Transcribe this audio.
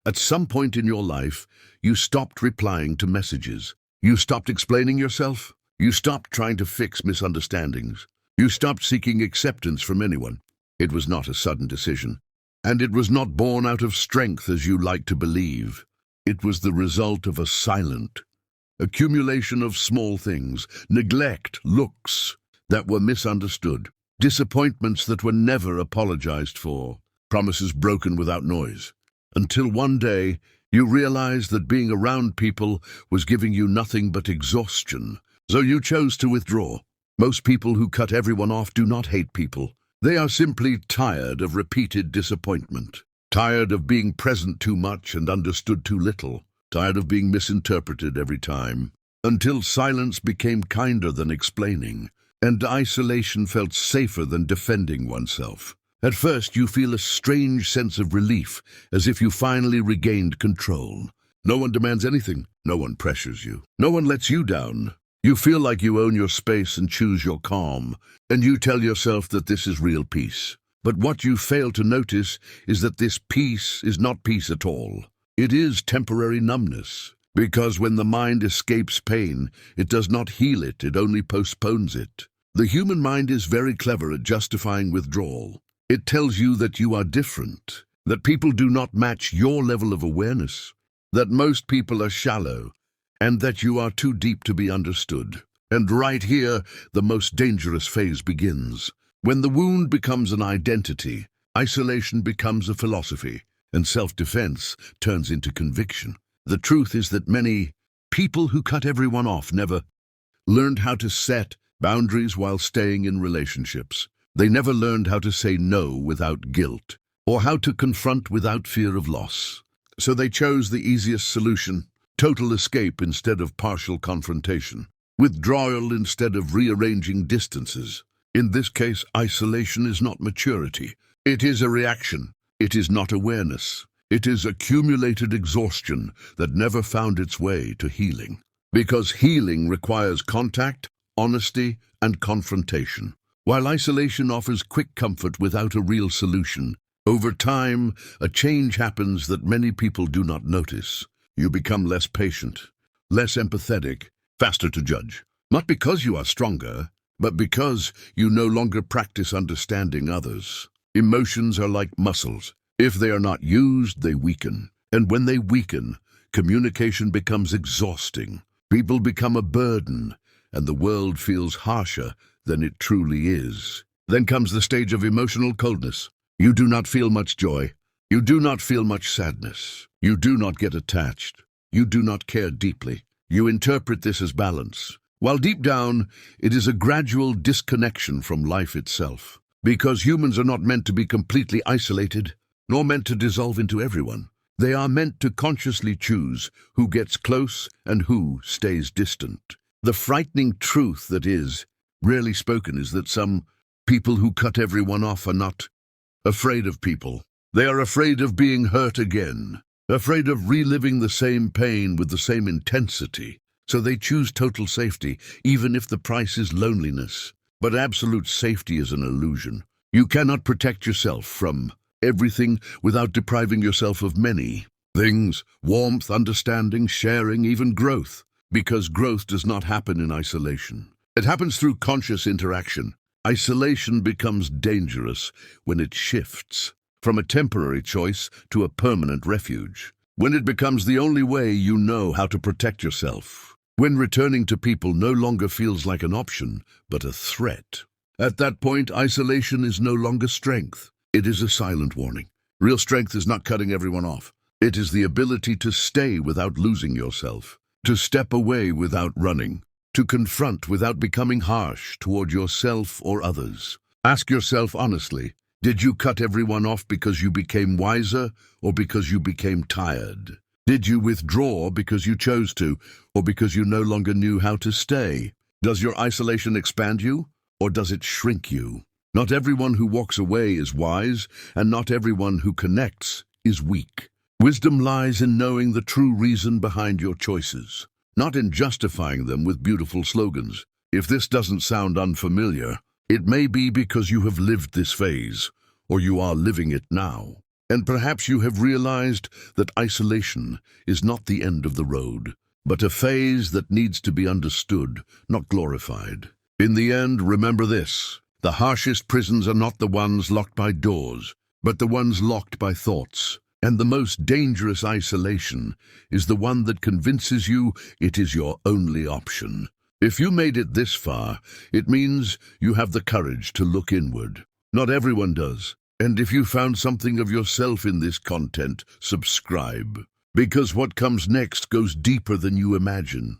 At some point in your life, you stopped replying to messages. You stopped explaining yourself. You stopped trying to fix misunderstandings. You stopped seeking acceptance from anyone. It was not a sudden decision, and it was not born out of strength as you like to believe. It was the result of a silent accumulation of small things, neglect, looks that were misunderstood, disappointments that were never apologized for, promises broken without noise, until one day you realized that being around people was giving you nothing but exhaustion. So you chose to withdraw. Most people who cut everyone off do not hate people. They are simply tired of repeated disappointment, tired of being present too much and understood too little, tired of being misinterpreted every time, until silence became kinder than explaining, and isolation felt safer than defending oneself. At first, you feel a strange sense of relief, as if you finally regained control. No one demands anything. No one pressures you. No one lets you down. You feel like you own your space and choose your calm, and you tell yourself that this is real peace. But what you fail to notice is that this peace is not peace at all. It is temporary numbness, because when the mind escapes pain, it does not heal it, it only postpones it. The human mind is very clever at justifying withdrawal. It tells you that you are different, that people do not match your level of awareness, that most people are shallow, and that you are too deep to be understood. And right here, the most dangerous phase begins. When the wound becomes an identity, isolation becomes a philosophy, and self-defense turns into conviction. The truth is that many people who cut everyone off never learned how to set boundaries while staying in relationships. They never learned how to say no without guilt, or how to confront without fear of loss. So they chose the easiest solution, total escape instead of partial confrontation, withdrawal instead of rearranging distances. In this case, isolation is not maturity. It is a reaction. It is not awareness. It is accumulated exhaustion that never found its way to healing. Because healing requires contact, honesty, and confrontation. While isolation offers quick comfort without a real solution, over time, a change happens that many people do not notice. You become less patient, less empathetic, faster to judge. Not because you are stronger, but because you no longer practice understanding others. Emotions are like muscles. If they are not used, they weaken. And when they weaken, communication becomes exhausting. People become a burden, and the world feels harsher than it truly is. Then comes the stage of emotional coldness. You do not feel much joy. You do not feel much sadness. You do not get attached. You do not care deeply. You interpret this as balance, while deep down, it is a gradual disconnection from life itself. Because humans are not meant to be completely isolated, nor meant to dissolve into everyone. They are meant to consciously choose who gets close and who stays distant. The frightening truth that is rarely spoken is that some people who cut everyone off are not afraid of people. They are afraid of being hurt again, afraid of reliving the same pain with the same intensity. So they choose total safety, even if the price is loneliness. But absolute safety is an illusion. You cannot protect yourself from everything without depriving yourself of many things: warmth, understanding, sharing, even growth. Because growth does not happen in isolation. It happens through conscious interaction. Isolation becomes dangerous when it shifts from a temporary choice to a permanent refuge. When it becomes the only way you know how to protect yourself. When returning to people no longer feels like an option, but a threat. At that point, isolation is no longer strength. It is a silent warning. Real strength is not cutting everyone off. It is the ability to stay without losing yourself, to step away without running, to confront without becoming harsh toward yourself or others. Ask yourself honestly, did you cut everyone off because you became wiser or because you became tired? Did you withdraw because you chose to, or because you no longer knew how to stay? Does your isolation expand you, or does it shrink you? Not everyone who walks away is wise, and not everyone who connects is weak. Wisdom lies in knowing the true reason behind your choices, not in justifying them with beautiful slogans. If this doesn't sound unfamiliar, it may be because you have lived this phase, or you are living it now. And perhaps you have realized that isolation is not the end of the road, but a phase that needs to be understood, not glorified. In the end, remember this: the harshest prisons are not the ones locked by doors, but the ones locked by thoughts. And the most dangerous isolation is the one that convinces you it is your only option. If you made it this far, it means you have the courage to look inward. Not everyone does. And if you found something of yourself in this content, subscribe. Because what comes next goes deeper than you imagine.